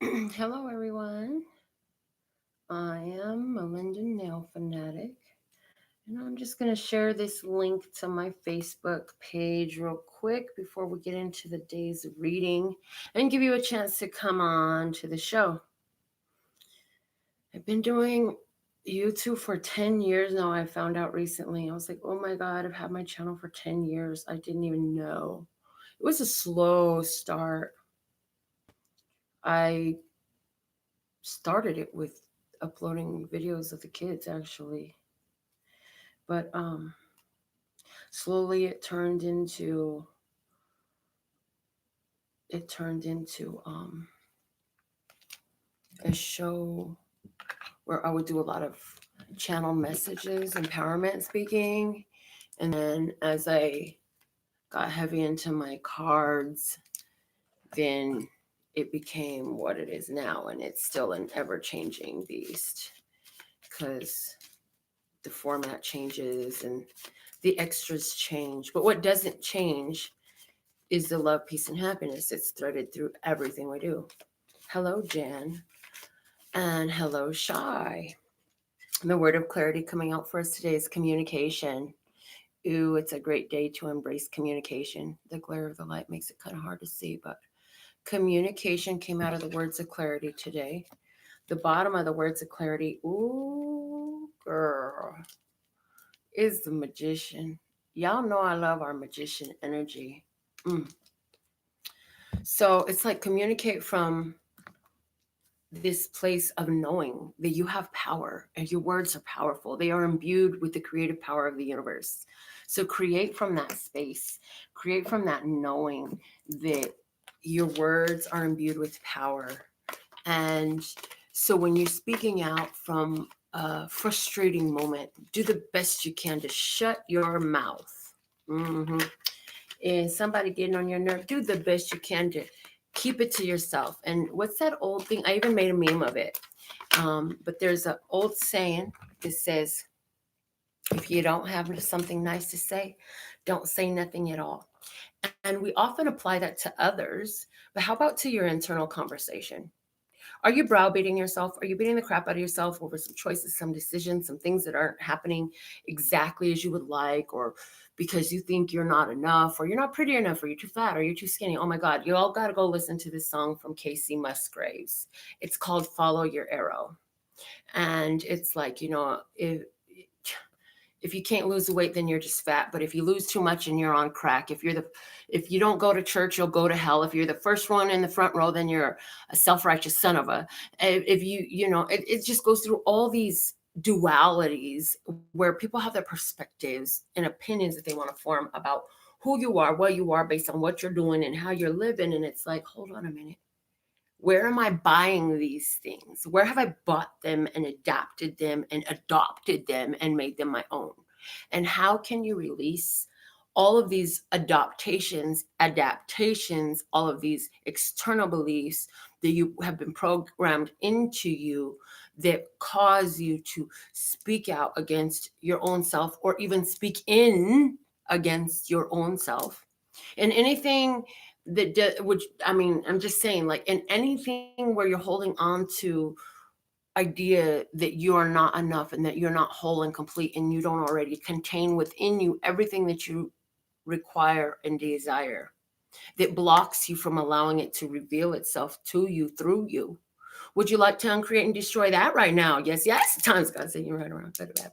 Hello, everyone. I am Melinda NailFanatic, and I'm just going to share this link to my Facebook page real quick before we get into the day's reading and give you a chance to come on to the show. I've been doing YouTube for 10 years now. I found out recently. I was like, oh my God, I've had my channel for 10 years. I didn't even know. It was a slow start. I started it with uploading videos of the kids actually, but slowly it turned into a show where I would do a lot of channel messages, empowerment speaking, and then as I got heavy into my cards, then it became what it is now, and it's still an ever-changing beast because the format changes and the extras change. But what doesn't change is the love, peace, and happiness. It's threaded through everything we do. Hello, Jan. And hello, Shy. The word of clarity coming out for us today is communication. Ooh, it's a great day to embrace communication. The glare of the light makes it kind of hard to see, but communication came out of the words of clarity today. The bottom of the words of clarity, ooh, girl, is the magician. Y'all know I love our magician energy. Mm. So it's like communicate from this place of knowing that you have power and your words are powerful. They are imbued with the creative power of the universe. So create from that space, create from that knowing that your words are imbued with power. And so when you're speaking out from a frustrating moment, do the best you can to shut your mouth. Mm-hmm. And somebody getting on your nerve, do the best you can to keep it to yourself. And what's that old thing? I even made a meme of it. But there's an old saying that says, if you don't have something nice to say, don't say nothing at all. And we often apply that to others. But how about to your internal conversation? Are you browbeating yourself? Are you beating the crap out of yourself over some choices, some decisions, some things that aren't happening exactly as you would like, or because you think you're not enough, or you're not pretty enough, or you're too fat, or you're too skinny? Oh my God, you all got to go listen to this song from Casey Musgraves. It's called Follow Your Arrow. And it's like, if you can't lose the weight, then you're just fat. But if you lose too much and you're on crack, if you don't go to church, you'll go to hell. If you're the first one in the front row, then you're a self-righteous son of a. If it just goes through all these dualities where people have their perspectives and opinions that they want to form about who you are, what you are, based on what you're doing and how you're living. And it's like, hold on a minute. Where am I buying these things? Where have I bought them and adapted them and adopted them and made them my own? And how can you release all of these adaptations, all of these external beliefs that you have been programmed into you that cause you to speak out against your own self or even speak in against your own self? And anything which I mean, I'm just saying, like in anything where you're holding on to idea that you are not enough and that you're not whole and complete and you don't already contain within you everything that you require and desire, that blocks you from allowing it to reveal itself to you through you. Would you like to uncreate and destroy that right now? Yes, yes. Times God saying you're right around good or bad.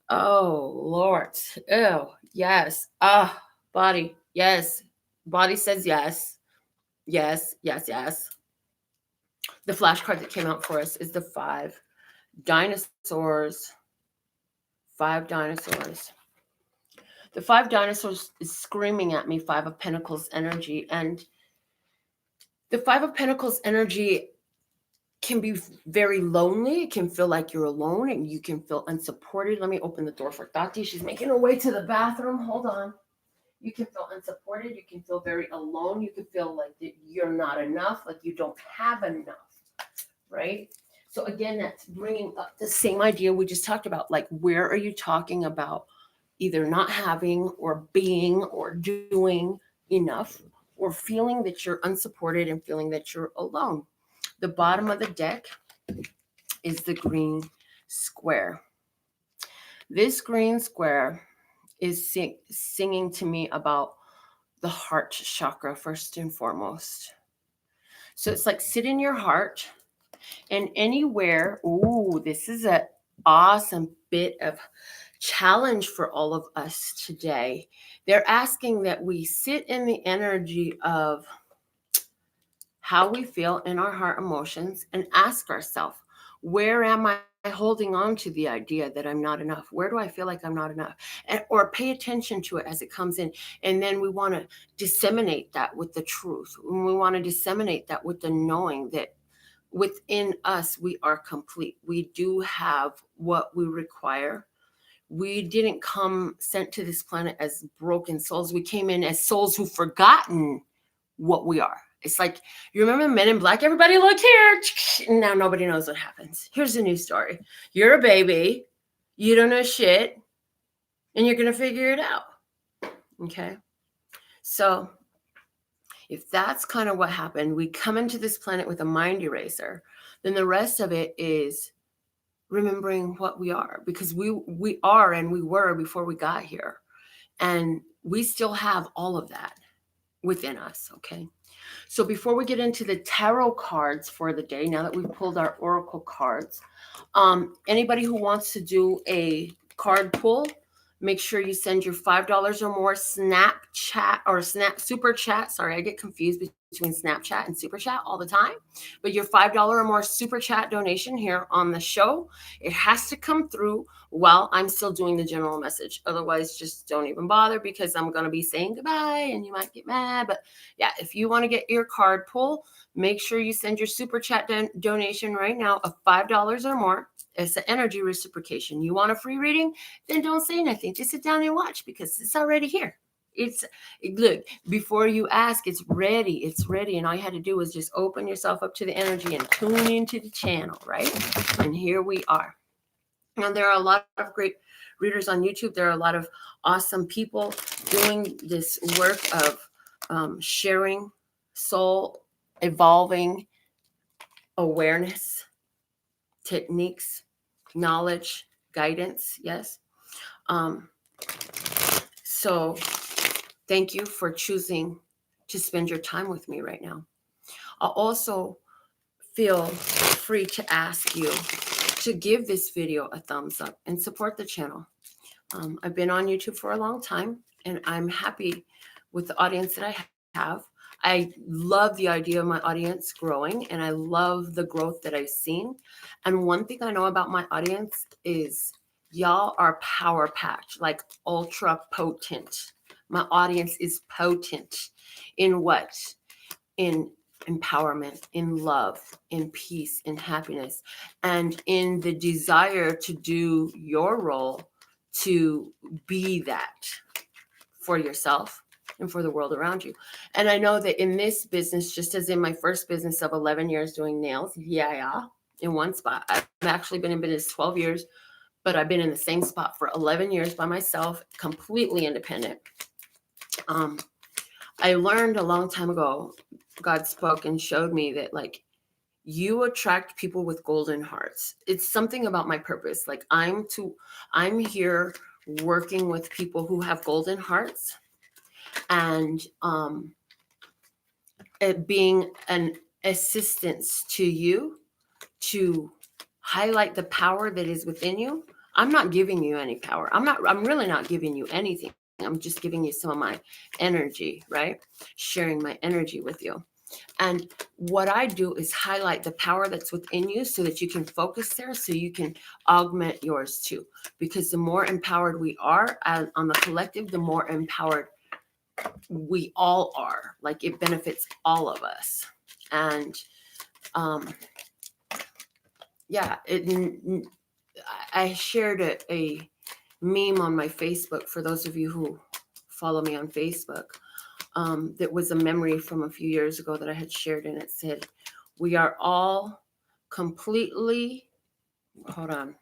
Oh Lord. Oh yes. Ah, body. Yes. Body says yes. Yes, yes, yes. The flashcard that came out for us is the dinosaurs. Five dinosaurs. The five dinosaurs is screaming at me, Five of Pentacles energy. And the Five of Pentacles energy can be very lonely. It can feel like you're alone and you can feel unsupported. Let me open the door for Tati. She's making her way to the bathroom. Hold on. You can feel unsupported. You can feel very alone. You can feel like that you're not enough, like you don't have enough, right? So again, that's bringing up the same idea we just talked about. Like, where are you talking about either not having or being or doing enough or feeling that you're unsupported and feeling that you're alone. The bottom of the deck is the green square. This green square is singing to me about the heart chakra first and foremost. So it's like sit in your heart and anywhere. Ooh, this is an awesome bit of challenge for all of us today. They're asking that we sit in the energy of how we feel in our heart emotions and ask ourselves, where am I holding on to the idea that I'm not enough? Where do I feel like I'm not enough? Or pay attention to it as it comes in. And then we want to disseminate that with the truth. And we want to disseminate that with the knowing that within us, we are complete. We do have what we require. We didn't come sent to this planet as broken souls. We came in as souls who've forgotten what we are. It's like, you remember Men in Black? Everybody look here. Now nobody knows what happens. Here's a new story. You're a baby. You don't know shit. And you're going to figure it out. Okay. So if that's kind of what happened, we come into this planet with a mind eraser, then the rest of it is remembering what we are, because we are and we were before we got here. And we still have all of that within us. Okay. So before we get into the tarot cards for the day, now that we've pulled our oracle cards, anybody who wants to do a card pull, make sure you send your $5 or more Snapchat or Super Chat. Sorry, I get confused between Snapchat and Super Chat all the time. But your $5 or more Super Chat donation here on the show, it has to come through while I'm still doing the general message. Otherwise, just don't even bother, because I'm going to be saying goodbye and you might get mad. But yeah, if you want to get your card pull, make sure you send your Super Chat donation right now of $5 or more. It's an energy reciprocation. You want a free reading? Then don't say nothing. Just sit down and watch, because it's already here. Look, before you ask, it's ready. It's ready. And all you had to do was just open yourself up to the energy and tune into the channel, right? And here we are. Now, there are a lot of great readers on YouTube. There are a lot of awesome people doing this work of sharing soul evolving awareness, techniques, knowledge, guidance. Yes. So thank you for choosing to spend your time with me right now. I'll also feel free to ask you to give this video a thumbs up and support the channel. I've been on YouTube for a long time, and I'm happy with the audience that I have. I love the idea of my audience growing, and I love the growth that I've seen. And one thing I know about my audience is y'all are power packed, like ultra potent. My audience is potent in what? In empowerment, in love, in peace, in happiness, and in the desire to do your role to be that for yourself and for the world around you. And I know that in this business, just as in my first business of 11 years doing nails, in one spot, I've actually been in business 12 years, but I've been in the same spot for 11 years by myself, completely independent. I learned a long time ago, God spoke and showed me that, like, you attract people with golden hearts. It's something about my purpose. Like, I'm here working with people who have golden hearts, and it being an assistance to you to highlight the power that is within you. I'm not giving you any power. I'm really not giving you anything. I'm just giving you some of my energy, right? Sharing my energy with you. And what I do is highlight the power that's within you so that you can focus there, so you can augment yours too. Because the more empowered we are on the collective, the more empowered we all are. Like, it benefits all of us. And yeah, I shared a meme on my Facebook, for those of you who follow me on Facebook, that was a memory from a few years ago that I had shared, and it said, we are all completely, hold on,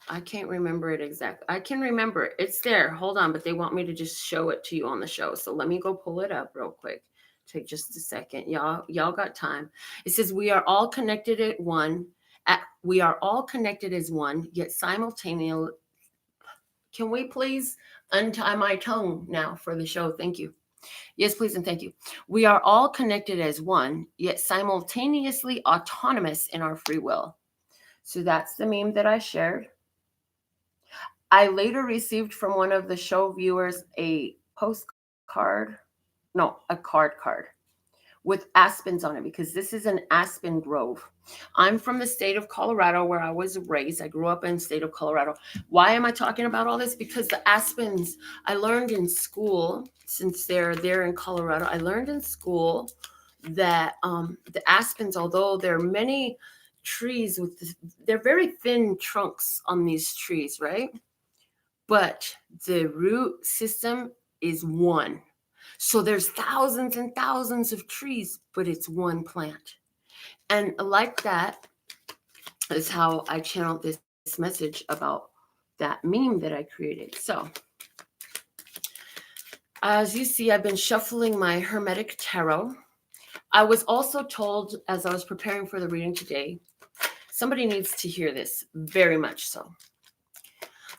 I can't remember it exactly. I can remember it. It's there. Hold on, but they want me to just show it to you on the show. So let me go pull it up real quick. take just a second. Y'all got time. It says we are all connected at one. We are all connected as one, yet simultaneously. Can we please untie my tongue now for the show? Thank you. Yes, please, and thank you. We are all connected as one, yet simultaneously autonomous in our free will. So that's the meme that I shared. I later received from one of the show viewers a postcard, no, a card with aspens on it, because this is an aspen grove. I'm from the state of Colorado where I was raised. I grew up in the state of Colorado. Why am I talking about all this? Because the aspens, I learned in school, since they're there in Colorado, I learned in school that the aspens, although there are many trees with they're very thin trunks on these trees, right? But the root system is one. So there's thousands and thousands of trees, but it's one plant. And like that is how I channeled this message about that meme that I created. So as you see, I've been shuffling my Hermetic Tarot. I was also told, as I was preparing for the reading today, somebody needs to hear this, very much so.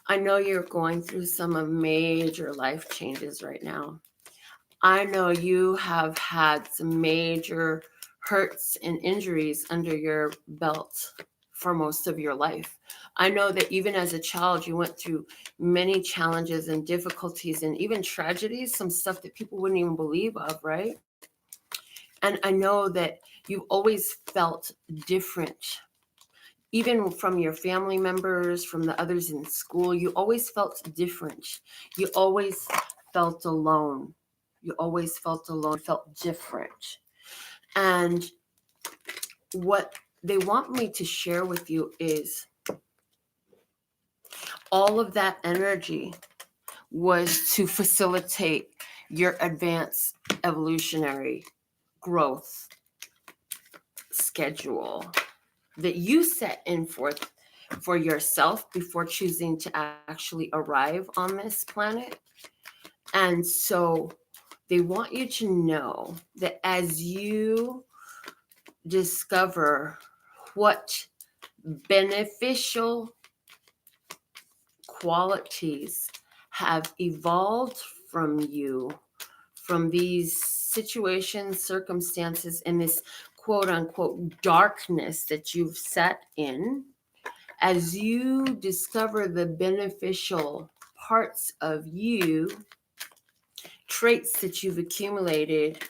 I know you're going through some major life changes right now. I know you have had some major hurts and injuries under your belt for most of your life. I know that even as a child, you went through many challenges and difficulties and even tragedies, some stuff that people wouldn't even believe of, right? And I know that you've always felt different, even from your family members, from the others in school. You always felt different. You always felt alone. You always felt alone, felt different. And what they want me to share with you is all of that energy was to facilitate your advanced evolutionary growth schedule that you set in forth for yourself before choosing to actually arrive on this planet. And so they want you to know that as you discover what beneficial qualities have evolved from you, from these situations, circumstances, and this quote unquote darkness that you've sat in, as you discover the beneficial parts of you, traits that you've accumulated,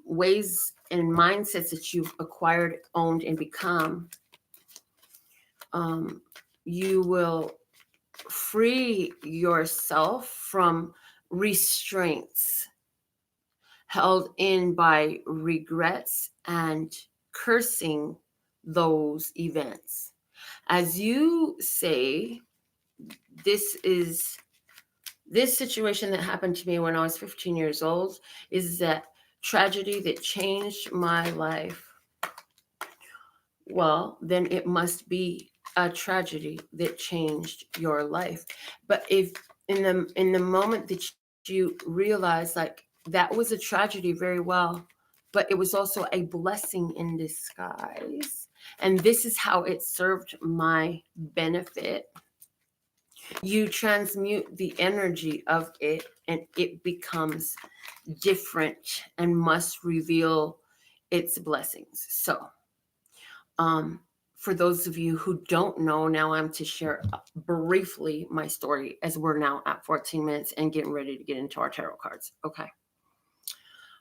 ways and mindsets that you've acquired, owned, and become, you will free yourself from restraints held in by regrets and cursing those events. As you say, this situation that happened to me when I was 15 years old is that tragedy that changed my life. Well, then it must be a tragedy that changed your life. But if in the moment that you realize, like, that was a tragedy, very well, but it was also a blessing in disguise, and this is how it served my benefit, you transmute the energy of it and it becomes different and must reveal its blessings. So for those of you who don't know, now I'm to share briefly my story, as we're now at 14 minutes and getting ready to get into our tarot cards. Okay.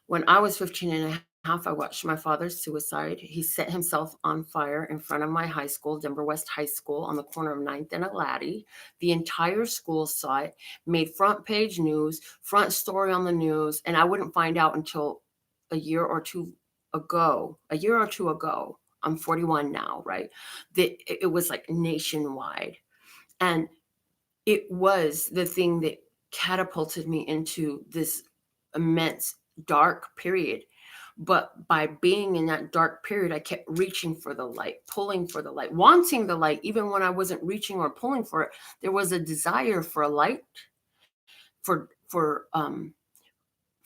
When I was 15 and a half, I watched my father's suicide. He set himself on fire in front of my high school, Denver West High School, on the corner of 9th and Alatty. The entire school saw it, made front page news, front story on the news, and I wouldn't find out until a year or two ago. I'm 41 now, right? That it was like nationwide. And it was the thing that catapulted me into this immense dark period. But by being in that dark period, I kept reaching for the light, pulling for the light, wanting the light. Even when I wasn't reaching or pulling for it, there was a desire for a light, for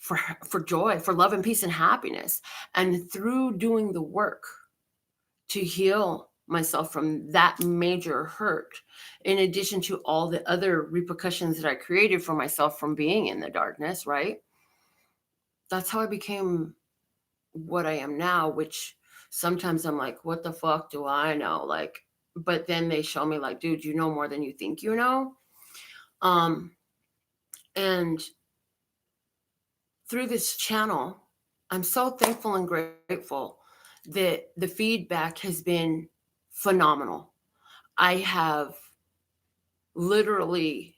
for joy, for love and peace and happiness. And through doing the work to heal myself from that major hurt, in addition to all the other repercussions that I created for myself from being in the darkness, right? That's how I became what I am now, which sometimes I'm like, what the fuck do I know? Like, but then they show me like, dude, you know more than you think you know. And through this channel, I'm so thankful and grateful that the feedback has been phenomenal. I have literally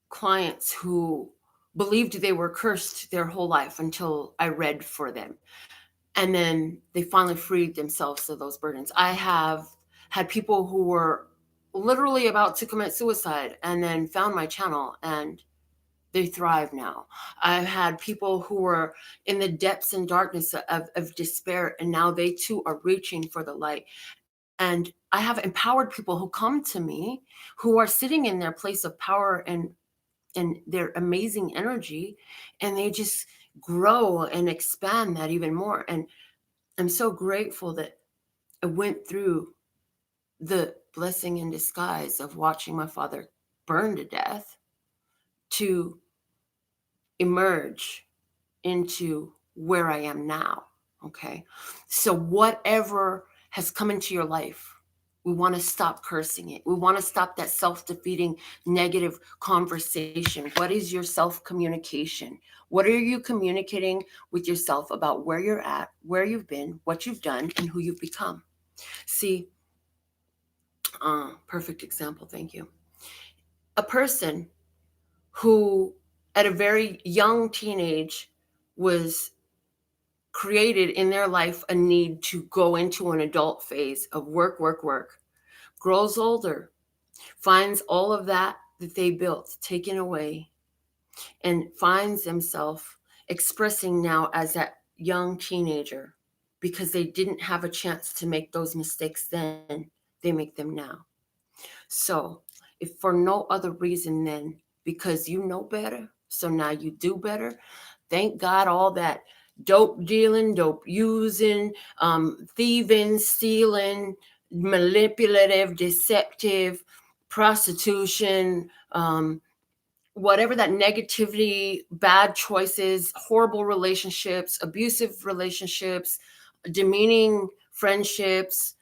clients who believed they were cursed their whole life until I read for them. And then they finally freed themselves of those burdens. I have had people who were literally about to commit suicide and then found my channel and they thrive now. I've had people who were in the depths and darkness of despair, and now they too are reaching for the light. And I have empowered people who come to me who are sitting in their place of power and their amazing energy, and they just grow and expand that even more. And I'm so grateful that I went through the blessing in disguise of watching my father burn to death to emerge into where I am now. Okay. So, whatever has come into your life, we want to stop cursing it. We want to stop that self defeating negative conversation. What is your self communication? What are you communicating with yourself about where you're at, where you've been, what you've done, and who you've become? See, perfect example. Thank you. A person who, at a very young teenage, was created in their life a need to go into an adult phase of work, work, work, grows older, finds all of that that they built taken away, and finds themselves expressing now as that young teenager because they didn't have a chance to make those mistakes then, they make them now. So, if for no other reason than because you know better, so now you do better, thank God all that dope dealing, dope using, thieving, stealing, manipulative, deceptive, prostitution, whatever that negativity, bad choices, horrible relationships, abusive relationships, demeaning friendships,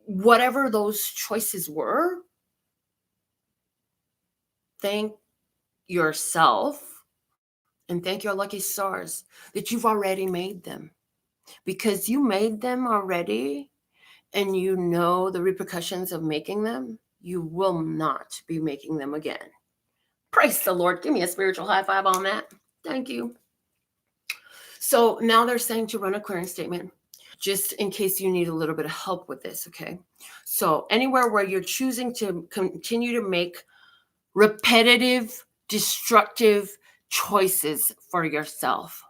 whatever those choices were, thank yourself and thank your lucky stars that you've already made them. Because you made them already and you know the repercussions of making them, you will not be making them again. Praise the Lord. Give me a spiritual high five on that. Thank you. So now they're saying to run a clearing statement, just in case you need a little bit of help with this, okay? So anywhere where you're choosing to continue to make repetitive, destructive choices for yourself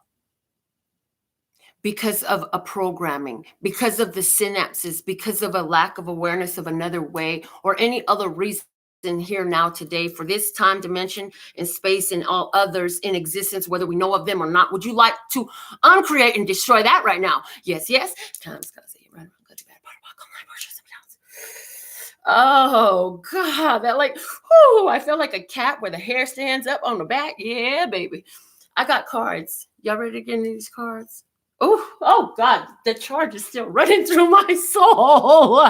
because of a programming, because of the synapses, because of a lack of awareness of another way, or any other reason here now today for this time dimension and space and all others in existence, whether we know of them or not. Would you like to uncreate and destroy that right now? Yes, yes. Time's gonna say right. Oh God, that like, whoo, I feel like a cat where the hair stands up on the back. Yeah, baby. I got cards. Y'all ready to get into these cards? Oh God, the charge is still running through my soul.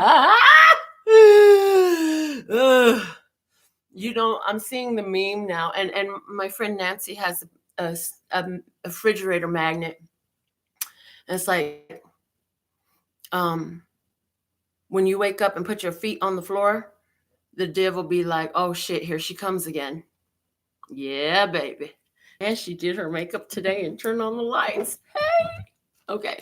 You know, I'm seeing the meme now, and my friend Nancy has a refrigerator magnet. And it's like, when you wake up and put your feet on the floor, the devil be like, oh shit, here she comes again. Yeah, baby. And she did her makeup today and turned on the lights. Hey. Okay.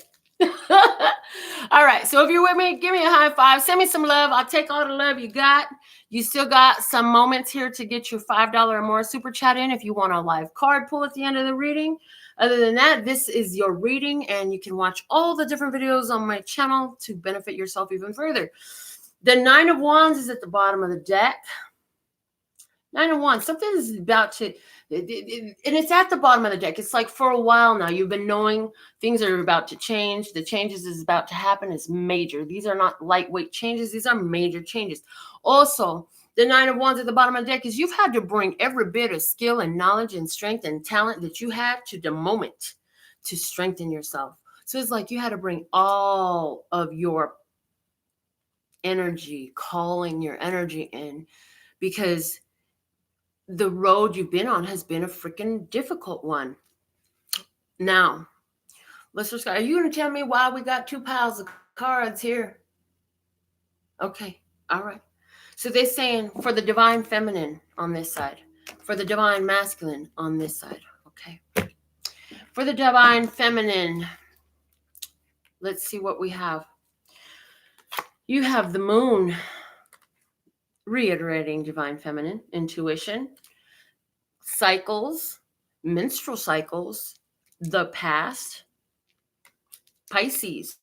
All right. So if you're with me, give me a high five. Send me some love. I'll take all the love you got. You still got some moments here to get your $5 or more super chat in if you want a live card pull at the end of the reading. Other than that, this is your reading, and you can watch all the different videos on my channel to benefit yourself even further. The Nine of Wands is at the bottom of the deck. Nine of Wands. Something is about to And it's at the bottom of the deck. It's like for a while now, you've been knowing things are about to change. The changes is about to happen is major. These are not lightweight changes. These are major changes. Also, the Nine of Wands at the bottom of the deck is you've had to bring every bit of skill and knowledge and strength and talent that you have to the moment to strengthen yourself. So it's like you had to bring all of your energy, calling your energy in, because the road you've been on has been a freaking difficult one. Now, let's just, are you going to tell me why we got two piles of cards here? Okay, all right. So they're saying for the divine feminine on this side, for the divine masculine on this side. Okay. For the divine feminine, let's see what we have. You have the moon reiterating divine feminine, intuition, cycles, menstrual cycles, the past, Pisces,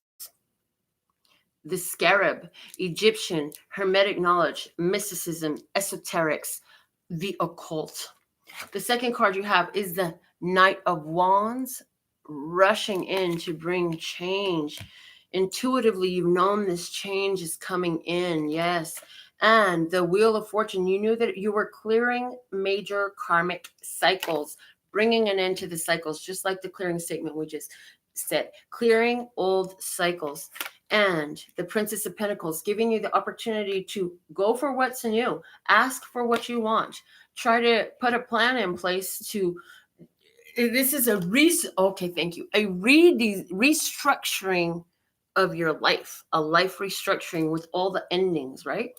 the scarab, Egyptian, hermetic knowledge, mysticism, esoterics, the occult. The second card you have is the Knight of Wands, rushing in to bring change. Intuitively, you've known this change is coming in, yes. And the Wheel of Fortune, you knew that you were clearing major karmic cycles, bringing an end to the cycles, just like the clearing statement we just said, clearing old cycles. And the Princess of Pentacles, giving you the opportunity to go for what's new, ask for what you want, try to put a plan in place to, this is a restructuring of your life, a life restructuring with all the endings, right?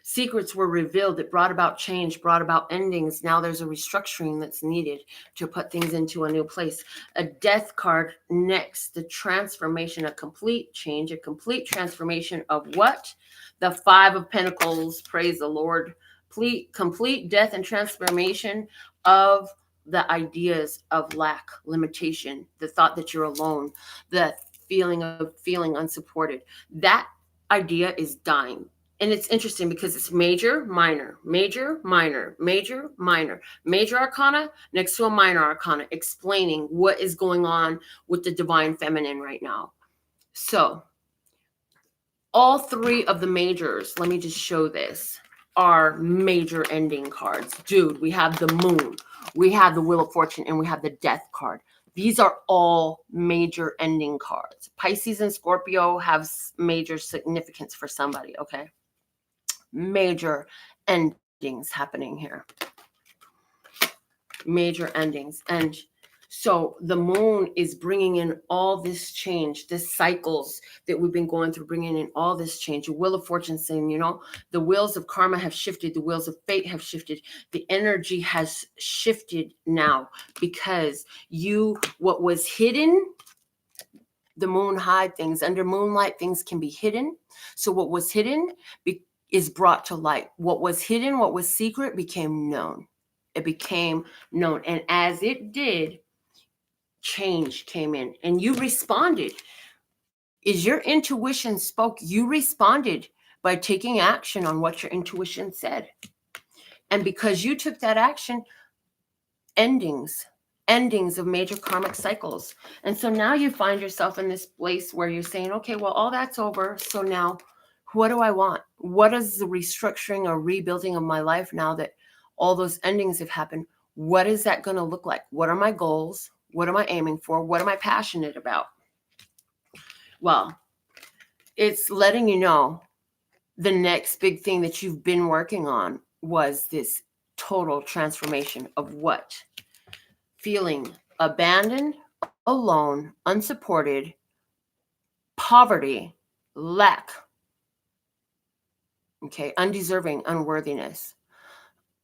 Secrets were revealed that brought about change, brought about endings. Now there's a restructuring that's needed to put things into a new place. A death card next, the transformation, a complete change, a complete transformation of what? The Five of Pentacles, praise the Lord. Complete death and transformation of the ideas of lack, limitation, the thought that you're alone, the feeling of feeling unsupported. That idea is dying. And it's interesting because it's major, minor, major, minor, major, minor, major arcana next to a minor arcana, explaining what is going on with the divine feminine right now. So all three of the majors, let me just show this, are major ending cards. Dude, we have the moon, we have the Wheel of Fortune, and we have the death card. These are all major ending cards. Pisces and Scorpio have major significance for somebody, okay? Major endings happening here. Major endings. And so the moon is bringing in all this change, this cycles that we've been going through, bringing in all this change. The Wheel of Fortune saying, you know, the wheels of karma have shifted. The wheels of fate have shifted. The energy has shifted now because what was hidden, the moon hide things. Under moonlight, things can be hidden. So what was hidden is brought to light. What was hidden, what was secret became known. It became known. And as it did, change came in and you responded. Is your intuition spoke? You responded by taking action on what your intuition said. And because you took that action, endings of major karmic cycles. And so now you find yourself in this place where you're saying, okay, well, all that's over. So now what do I want? What is the restructuring or rebuilding of my life now that all those endings have happened? What is that going to look like? What are my goals? What am I aiming for? What am I passionate about? Well, it's letting you know the next big thing that you've been working on was this total transformation of what? Feeling abandoned, alone, unsupported, poverty, lack, okay, undeserving, unworthiness.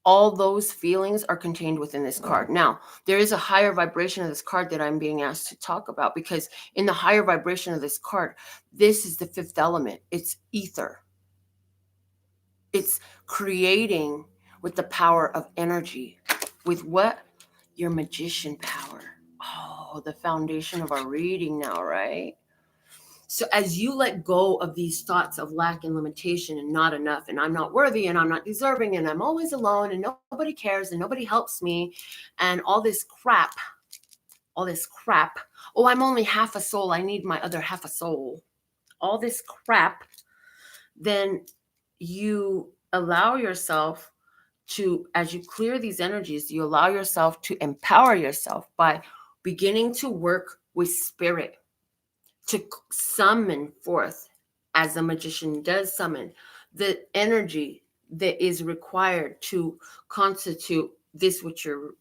All those feelings are contained within this card. Now, there is a higher vibration of this card that I'm being asked to talk about, because in the higher vibration of this card, this is the fifth element. It's ether. It's creating with the power of energy. With what? Your magician power. Oh, the foundation of our reading now, right? So as you let go of these thoughts of lack and limitation and not enough and I'm not worthy and I'm not deserving and I'm always alone and nobody cares and nobody helps me and all this crap. Oh, I'm only half a soul. I need my other half a soul. All this crap, then you allow yourself to, as you clear these energies, you allow yourself to empower yourself by beginning to work with spirit to summon forth, as a magician does summon, the energy that is required to constitute this which you're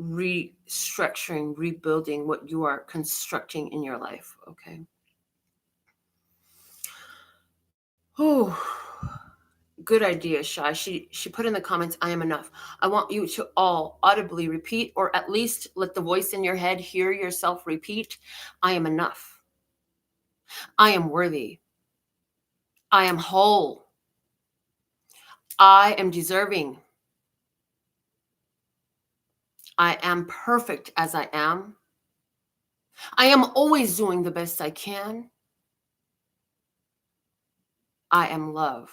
restructuring, rebuilding, what you are constructing in your life. Okay. Oh, good idea, Shai. She put in the comments, I am enough. I want you to all audibly repeat, or at least let the voice in your head hear yourself repeat, I am enough. I am worthy. I am whole. I am deserving. I am perfect as I am. I am always doing the best I can. I am love.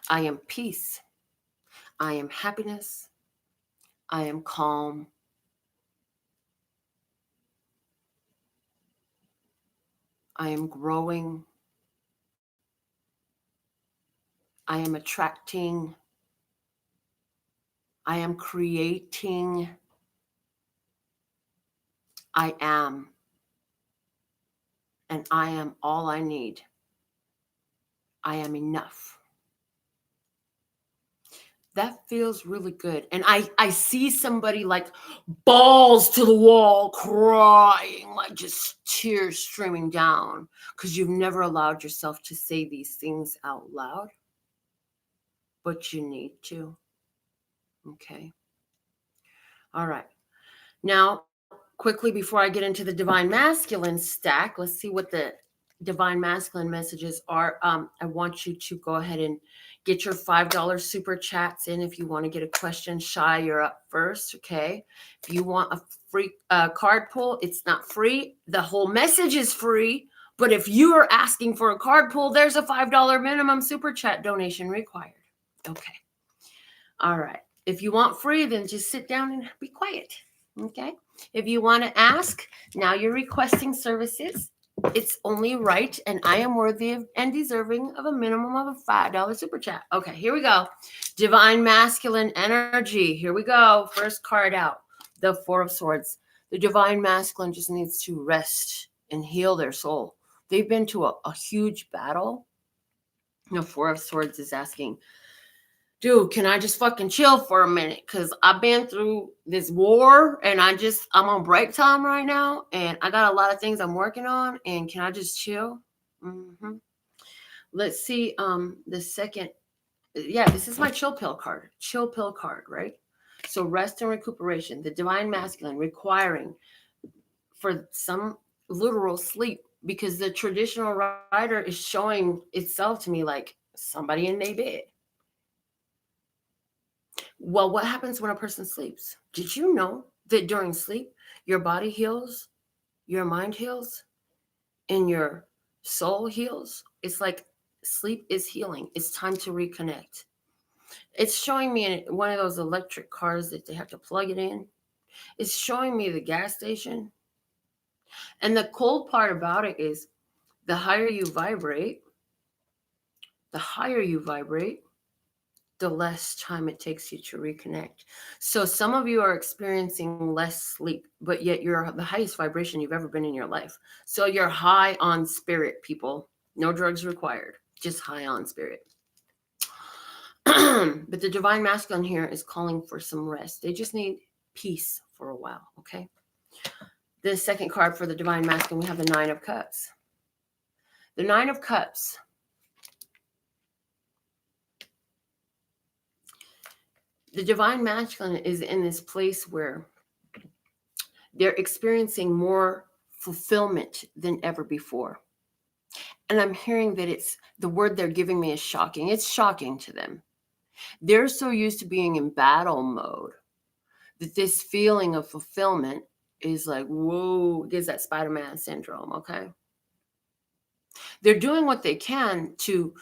I am peace. I am happiness. I am calm. I am growing. I am attracting. I am creating. I am. And I am all I need. I am enough. That feels really good. And I see somebody like balls to the wall, crying, like just tears streaming down, because you've never allowed yourself to say these things out loud, but you need to. Okay. All right. Now, quickly before I get into the divine masculine stack, let's see what the divine masculine messages are. I want you to go ahead and get your $5 super chats in. If you want to get a question, Shy, you're up first. Okay. If you want a free card pull, it's not free. The whole message is free. But if you are asking for a card pull, there's a $5 minimum super chat donation required. Okay. All right. If you want free, then just sit down and be quiet. Okay. If you want to ask, now you're requesting services. It's only right, and I am worthy of and deserving of a minimum of a $5 super chat. Okay, here we go. Divine masculine energy. Here we go. First card out. The Four of Swords. The divine masculine just needs to rest and heal their soul. They've been to a huge battle. The Four of Swords is asking, dude, can I just fucking chill for a minute? Because I've been through this war and I'm on break time right now. And I got a lot of things I'm working on. And can I just chill? Mm-hmm. Let's see. The second, yeah, this is my chill pill card. Chill pill card, right? So rest and recuperation, the divine masculine requiring for some literal sleep, because the traditional rider is showing itself to me like somebody in their bed. Well, what happens when a person sleeps? Did you know that during sleep, your body heals, your mind heals, and your soul heals? It's like sleep is healing. It's time to reconnect. It's showing me in one of those electric cars that they have to plug it in. It's showing me the gas station. And the cool part about it is the higher you vibrate, the higher you vibrate, the less time it takes you to reconnect. So some of you are experiencing less sleep, but yet you're the highest vibration you've ever been in your life. So you're high on spirit, people. No drugs required, just high on spirit. But the divine masculine here is calling for some rest. They just need peace for a while, okay? The second card for the divine masculine, we have the Nine of Cups. The Nine of Cups. The divine masculine is in this place where they're experiencing more fulfillment than ever before. And I'm hearing that it's the word they're giving me is shocking. It's shocking to them. They're so used to being in battle mode that this feeling of fulfillment is like, whoa, gives that Spider-Man syndrome, okay? They're doing what they can to,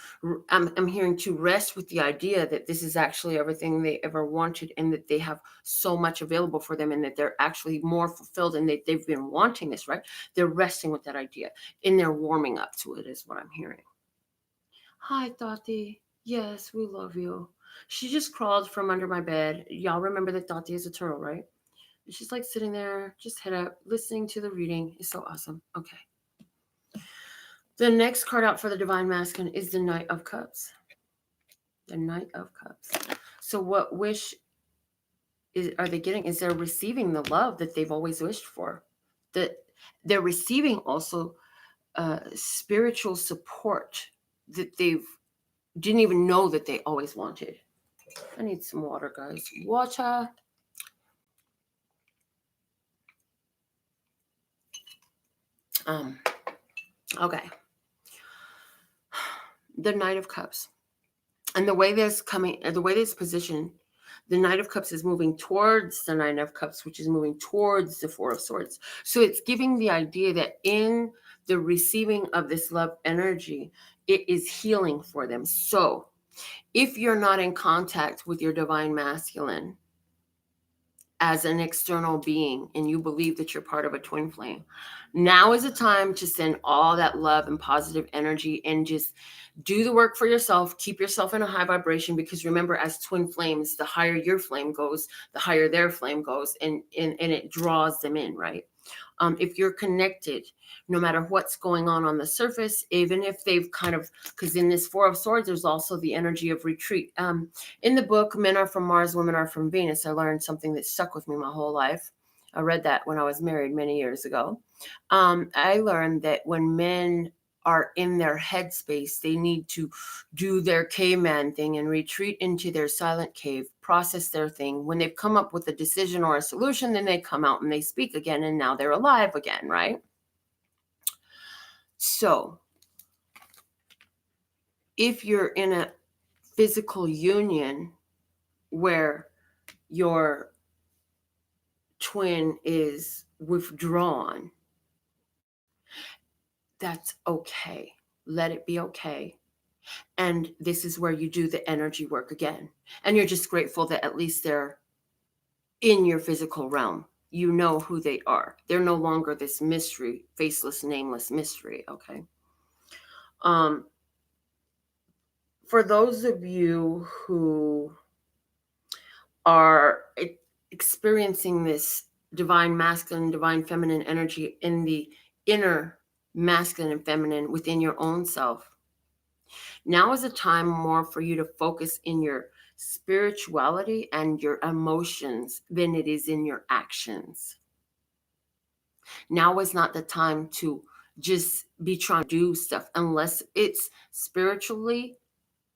I'm hearing, to rest with the idea that this is actually everything they ever wanted, and that they have so much available for them, and that they're actually more fulfilled, and they've been wanting this, right? They're resting with that idea, and they're warming up to it, is what I'm hearing. Hi, Tati. Yes, we love you. She just crawled from under my bed. Y'all remember that Tati is a turtle, right? She's like sitting there, just head up, listening to the reading. It's so awesome. Okay. The next card out for the Divine Masculine is the Knight of Cups. The Knight of Cups. So what wish are they getting? Is they're receiving the love that they've always wished for. That they're receiving also spiritual support that they've didn't even know that they always wanted. I need some water, guys. Water. Okay. The Knight of Cups. And the way this position, the Knight of Cups is moving towards the Nine of Cups, which is moving towards the Four of Swords. So it's giving the idea that in the receiving of this love energy, it is healing for them. So if you're not in contact with your Divine Masculine as an external being, and you believe that you're part of a twin flame, now is the time to send all that love and positive energy, and just do the work for yourself. Keep yourself in a high vibration, because remember, as twin flames, the higher your flame goes, the higher their flame goes, and it draws them in, right? If you're connected, no matter what's going on the surface, even if they've kind of, because in this Four of Swords, there's also the energy of retreat. In the book, Men Are From Mars, Women Are From Venus, I learned something that stuck with me my whole life. I read that when I was married many years ago. I learned that when men are in their headspace, they need to do their caveman thing and retreat into their silent cave, process their thing. When they've come up with a decision or a solution, then they come out and they speak again, and now they're alive again, right? So if you're in a physical union where your twin is withdrawn, that's okay. Let it be okay. And this is where you do the energy work again. And you're just grateful that at least they're in your physical realm. You know who they are. They're no longer this mystery, faceless, nameless mystery, okay? For those of you who are experiencing this divine masculine, divine feminine energy in the inner masculine and feminine within your own self, now is a time more for you to focus in your spirituality and your emotions than it is in your actions. Now is not the time to just be trying to do stuff unless it's spiritually,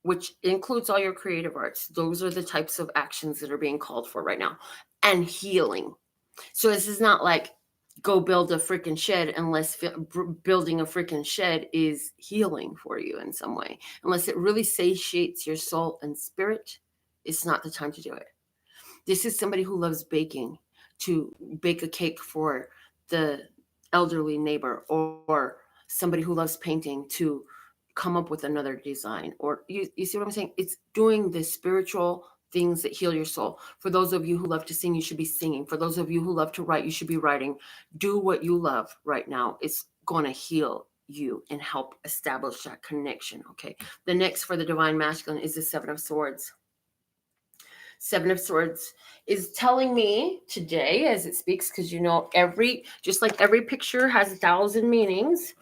which includes all your creative arts. Those are the types of actions that are being called for right now. And healing. So this is not like go build a freaking shed unless building a freaking shed is healing for you in some way. Unless it really satiates your soul and spirit, it's not the time to do it. This is somebody who loves baking, to bake a cake for the elderly neighbor, or somebody who loves painting to come up with another design. Or you see what I'm saying? It's doing the spiritual things that heal your soul. For those of you who love to sing, you should be singing. For those of you who love to write, you should be writing. Do what you love right now. It's going to heal you and help establish that connection, okay? The next for the divine masculine is the Seven of Swords. Seven of Swords is telling me today as it speaks, because just like every picture has 1,000 meanings,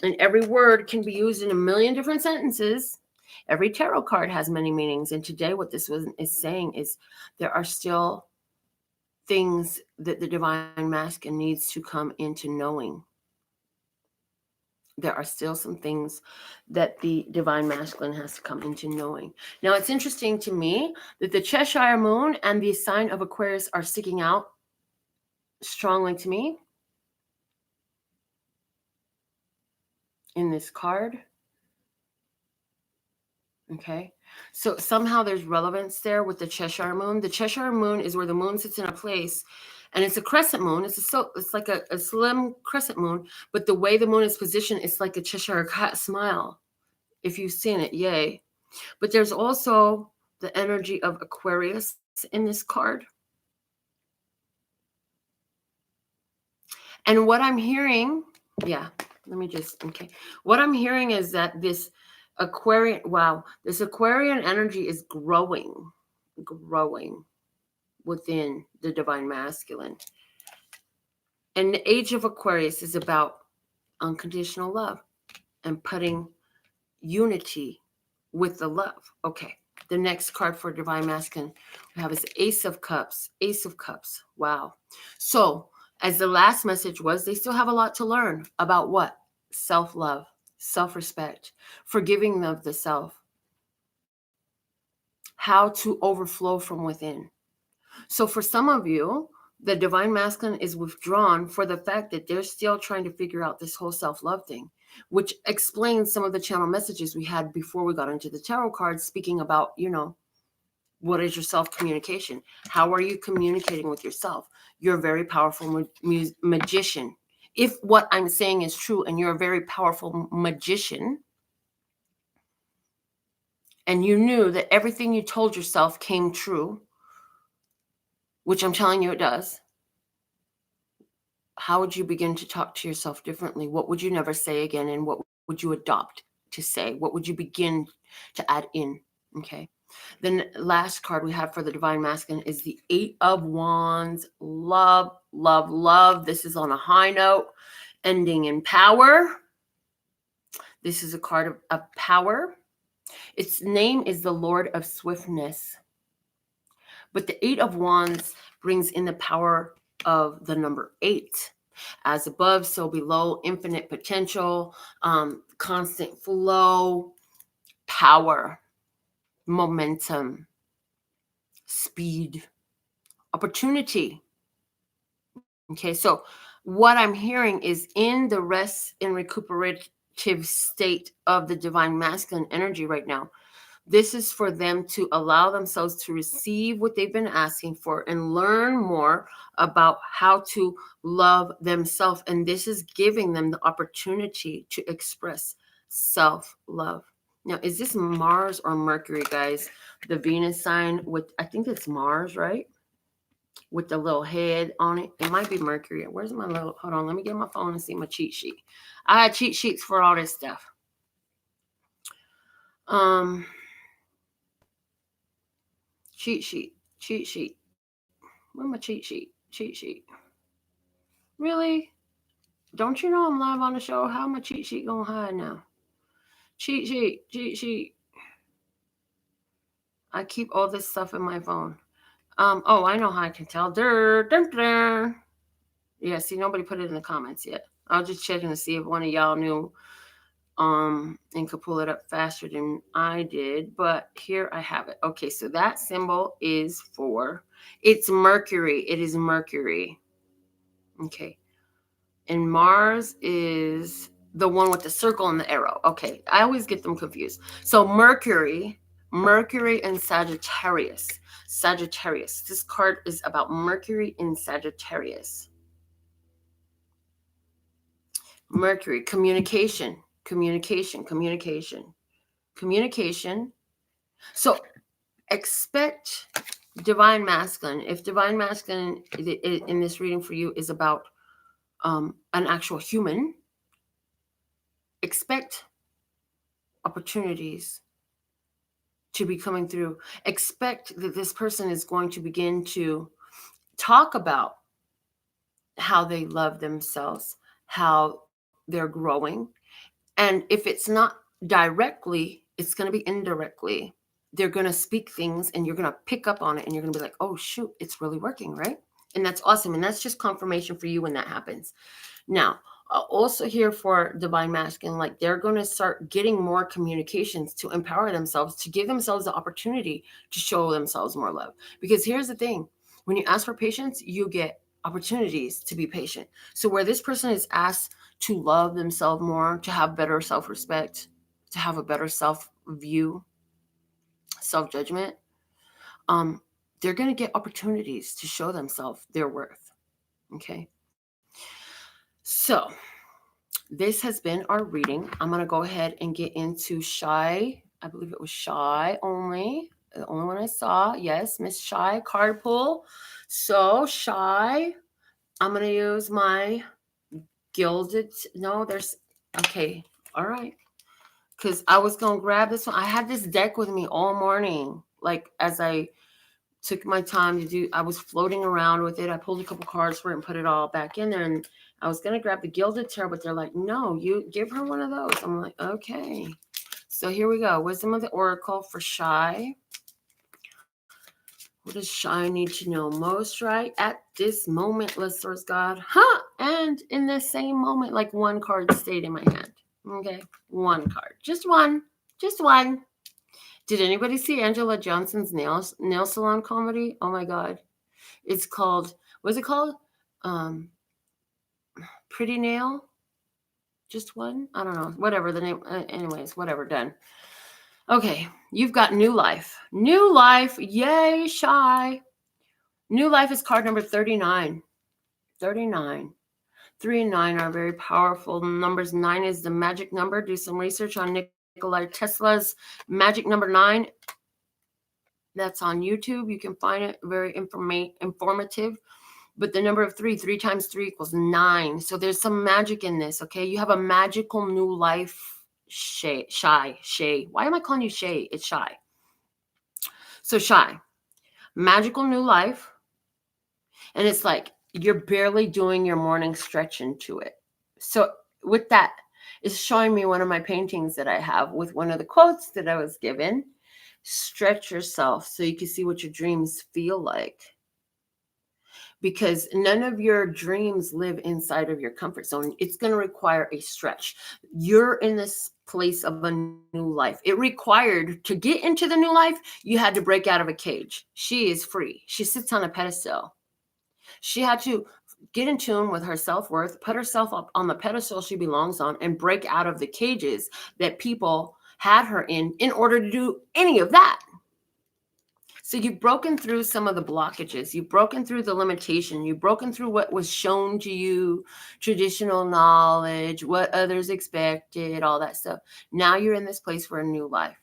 and every word can be used in a million different sentences. Every tarot card has many meanings. And today what this is saying is there are still things that the divine masculine needs to come into knowing. There are still some things that the divine masculine has to come into knowing. Now, it's interesting to me that the Cheshire Moon and the sign of Aquarius are sticking out strongly to me in this card. Okay, so somehow there's relevance there with the Cheshire Moon. The Cheshire Moon is where the moon sits in a place And it's a crescent moon. It's like a slim crescent moon, but the way the moon is positioned, it's like a Cheshire cat smile. If you've seen it, yay. But there's also the energy of Aquarius in this card. And what I'm hearing, yeah, let me just, okay. What I'm hearing is that this Aquarian energy is growing within the divine masculine. And the age of Aquarius is about unconditional love and putting unity with the love. Okay. The next card for divine masculine we have is Ace of Cups. Ace of Cups. Wow. So, as the last message was, they still have a lot to learn about what? Self-love, self-respect, forgiving of the self, how to overflow from within. So for some of you, the divine masculine is withdrawn for the fact that they're still trying to figure out this whole self-love thing, which explains some of the channel messages we had before we got into the tarot cards, speaking about, what is your self-communication? How are you communicating with yourself? You're a very powerful magician. If what I'm saying is true and you're a very powerful magician, and you knew that everything you told yourself came true, which I'm telling you it does, how would you begin to talk to yourself differently? What would you never say again? And what would you adopt to say? What would you begin to add in? Okay. The last card we have for the divine masculine is the Eight of Wands. Love, love, love. This is on a high note, ending in power. This is a card of power. Its name is the Lord of Swiftness. But the Eight of Wands brings in the power of the number 8. As above, so below, infinite potential, constant flow, power, momentum, speed, opportunity. Okay, so what I'm hearing is in the rest and recuperative state of the divine masculine energy right now, this is for them to allow themselves to receive what they've been asking for and learn more about how to love themselves. And this is giving them the opportunity to express self-love. Now, is this Mars or Mercury, guys? The Venus sign with, I think it's Mars, right? With the little head on it. It might be Mercury. Where's my little, hold on, let me get my phone and see my cheat sheet. I had cheat sheets for all this stuff. Cheat sheet. Where's my cheat sheet? Really? Don't you know I'm live on the show? How my cheat sheet gonna hide now? Cheat sheet. I keep all this stuff in my phone. Oh, I know how I can tell. Yeah, see, nobody put it in the comments yet. I was just checking to see if one of y'all knew and could pull it up faster than I did, but here I have it. Okay, so that symbol is it's Mercury. It is Mercury. Okay. And Mars is the one with the circle and the arrow. Okay, I always get them confused. So Mercury and Sagittarius. This card is about Mercury in Sagittarius. Mercury, communication. So expect divine masculine. If divine masculine in this reading for you is about an actual human, expect opportunities to be coming through. Expect that this person is going to begin to talk about how they love themselves, how they're growing. And if it's not directly, it's going to be indirectly. They're going to speak things and you're going to pick up on it and you're going to be like, oh, shoot, it's really working, right? And that's awesome. And that's just confirmation for you when that happens. Now, also here for divine masculine, like they're going to start getting more communications to empower themselves, to give themselves the opportunity to show themselves more love. Because here's the thing, when you ask for patience, you get opportunities to be patient. So where this person is asked to love themselves more, to have better self-respect, to have a better self-view, self-judgment, they're going to get opportunities to show themselves their worth. Okay. So this has been our reading. I'm going to go ahead and get into Shy. I believe it was Shy only. The only one I saw. Yes, Miss Shy card pull. So Shy, I'm going to use my gilded. No, there's. Okay. All right. Because I was going to grab this one. I had this deck with me all morning. Like as I took my time to do, I was floating around with it. I pulled a couple cards for it and put it all back in there. And I was going to grab the Gilded Tarot, but they're like, no, you give her one of those. I'm like, okay. So here we go. Wisdom of the Oracle for Shy. What does Shy need to know most right at this moment, listeners God? And in the same moment, like one card stayed in my hand. Okay. One card. Just one. Just one. Did anybody see Angela Johnson's nail salon comedy? Oh my God. It's called, what's it called? Um, Pretty Nail? Just one? I don't know. Whatever the name. Anyways, whatever. Done. Okay. You've got New Life. New Life. Yay, Shy. New Life is card number 39. 39. 3 and 9 are very powerful numbers. 9 is the magic number. Do some research on Nikola Tesla's magic number 9. That's on YouTube. You can find it. Very informative. But the number of 3 times 3 equals 9. So there's some magic in this, okay? You have a magical new life, Shay. Why am I calling you Shay? It's Shy. So Shy, magical new life. And it's like you're barely doing your morning stretch into it. So with that, it's showing me one of my paintings that I have with one of the quotes that I was given. Stretch yourself so you can see what your dreams feel like. Because none of your dreams live inside of your comfort zone. It's going to require a stretch. You're in this place of a new life. It required to get into the new life, you had to break out of a cage. She is free. She sits on a pedestal. She had to get in tune with her self-worth, put herself up on the pedestal she belongs on, and break out of the cages that people had her in order to do any of that. So you've broken through some of the blockages. You've broken through the limitation. You've broken through what was shown to you, traditional knowledge, what others expected, all that stuff. Now you're in this place for a new life.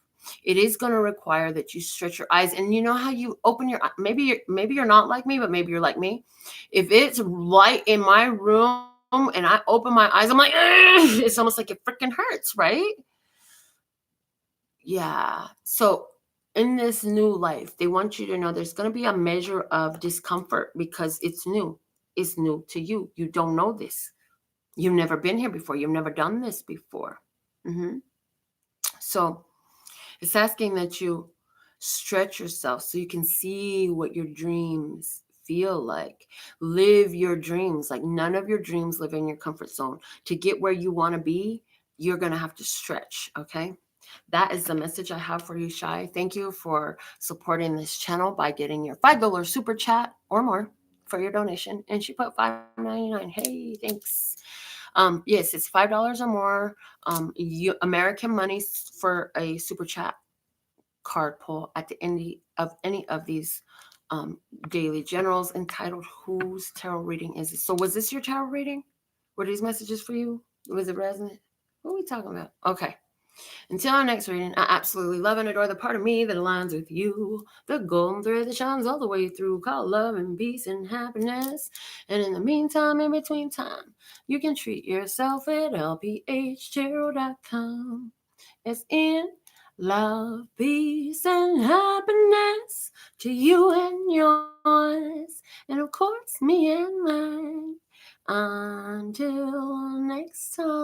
It is going to require that you stretch your eyes. And you know how you open your, maybe you're not like me, but maybe you're like me. If it's light in my room and I open my eyes, I'm like, it's almost like it freaking hurts, right? Yeah. So in this new life, they want you to know there's going to be a measure of discomfort because it's new. It's new to you. You don't know this. You've never been here before. You've never done this before. So it's asking that you stretch yourself so you can see what your dreams feel like. Live your dreams. Like none of your dreams live in your comfort zone. To get where you want to be, you're going to have to stretch. Okay. That is the message I have for you, Shy. Thank you for supporting this channel by getting your $5 super chat or more for your donation. And she put $5.99. Hey, thanks. Yes, it's $5 or more. American money for a super chat card pull at the end of any of these daily generals entitled Whose Tarot Reading Is This? So was this your tarot reading? Were these messages for you? Was it resonant? What are we talking about? Okay. Until our next reading, I absolutely love and adore the part of me that aligns with you. The golden thread that shines all the way through, called love and peace and happiness. And in the meantime, in between time, you can treat yourself at lphtarot.com. It's in love, peace, and happiness to you and yours. And of course, me and mine. Until next time.